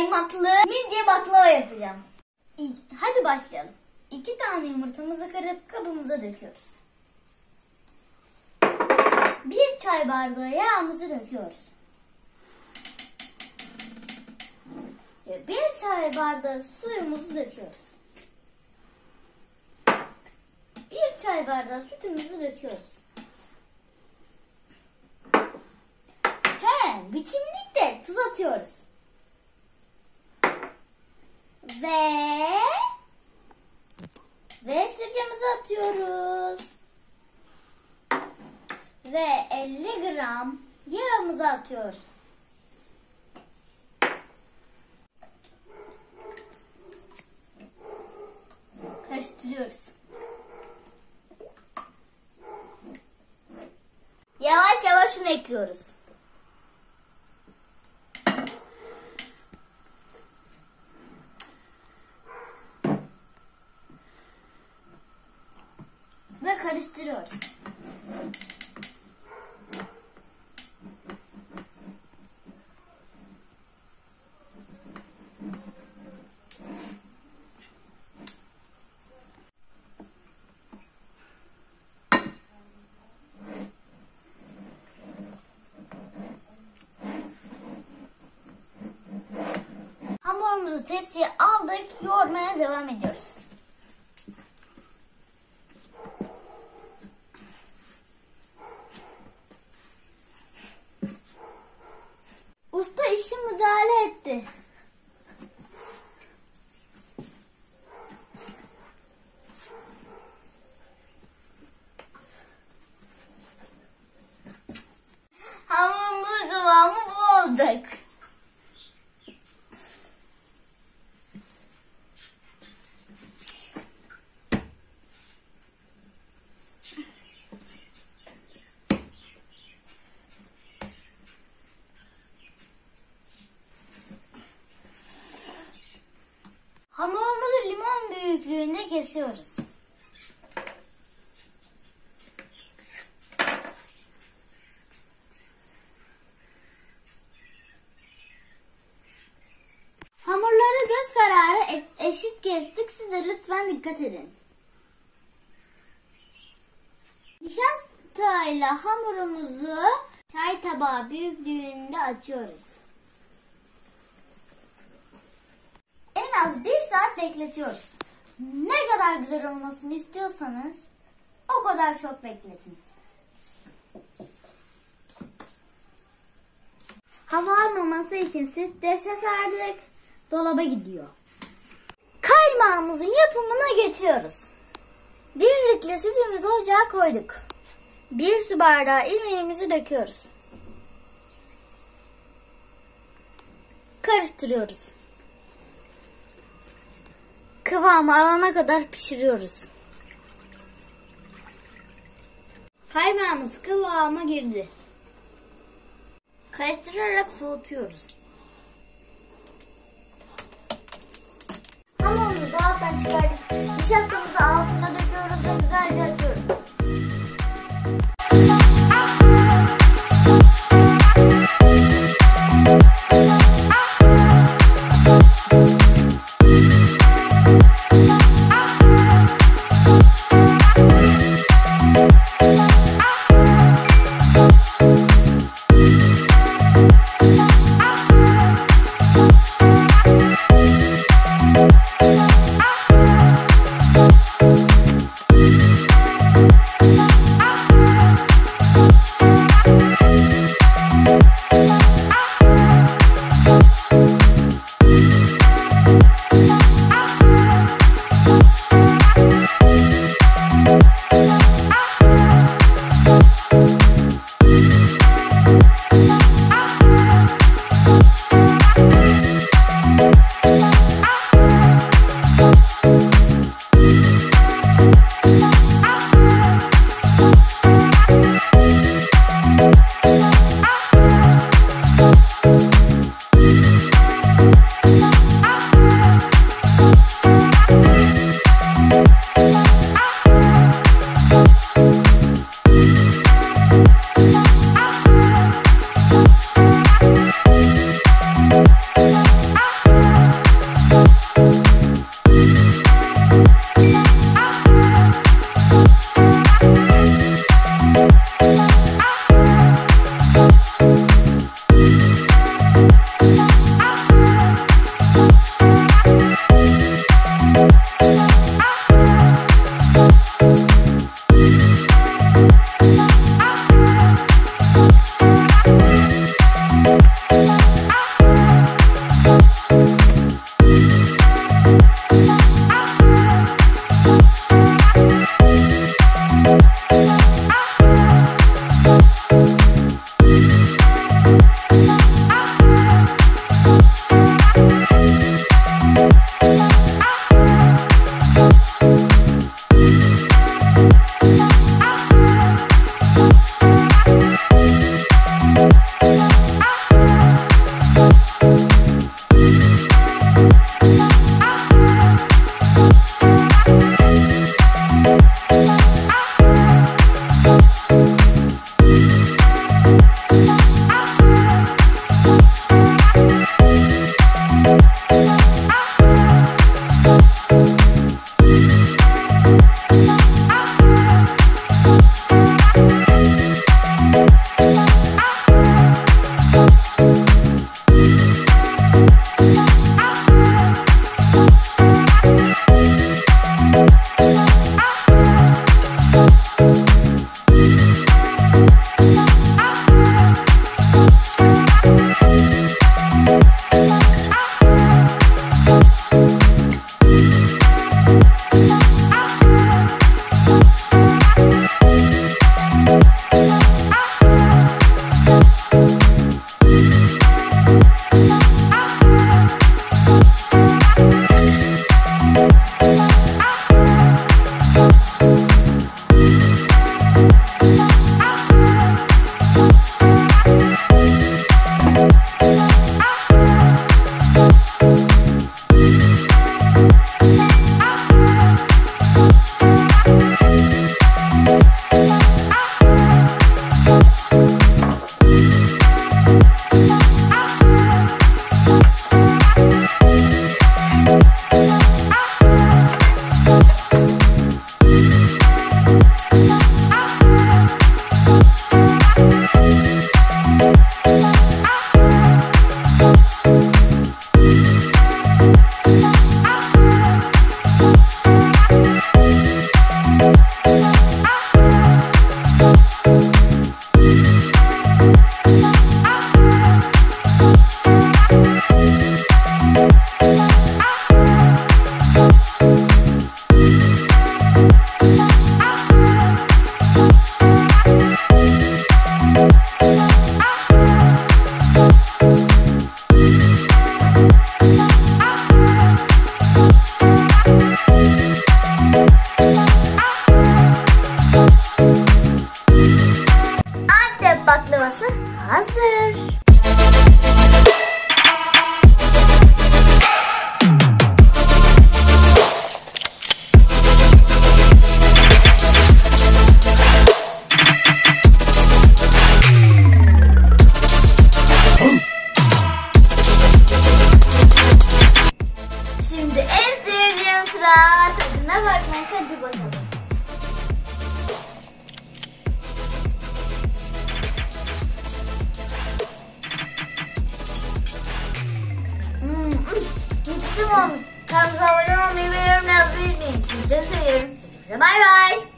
kaymaklı midye baklava yapacağım. Hadi başlayalım. 2 tane yumurtamızı kırıp kabımıza döküyoruz. 1 çay bardağı yağımızı döküyoruz. 1 çay bardağı suyumuzu döküyoruz. 1 çay bardağı sütümüzü döküyoruz. Biçimlik de tuz atıyoruz. Ve sirkemizi atıyoruz. Ve 50 gram yağımızı atıyoruz. Karıştırıyoruz. Yavaş yavaş un ekliyoruz. Ve karıştırıyoruz. Hamurumuzu tepsiye aldık, yoğurmaya devam ediyoruz. Usta işi müdahale etti. Hamurumuzun kıvamı bu olacak. Hamurumuzu limon büyüklüğünde kesiyoruz. Hamurları göz kararı eşit kestik. Siz de lütfen dikkat edin. Nişastayla hamurumuzu çay tabağı büyüklüğünde açıyoruz. En az 1 saat bekletiyoruz. Ne kadar güzel olmasını istiyorsanız o kadar çok bekletin. Hava almaması için strese sardık. Dolaba gidiyor. Kaymağımızın yapımına geçiyoruz. 1 litre sütümüzü ocağa koyduk. 1 su bardağı irmiğimizi döküyoruz. Karıştırıyoruz. Kıvamı alana kadar pişiriyoruz. Kaymağımız kıvama girdi. Karıştırarak soğutuyoruz. Hamurumuzu dolaptan çıkardık. Nişastamızı altına döküyoruz ve güzelce açıyoruz. kreması hazır. Şimdi en sevdiğim sıra tadına bakmak. Hadi bakalım. Mutluyum olmuş. Kanalımıza abone olmayı ve yorum yazmayı unutmayın. Sizi çok seviyorum. Bay bay.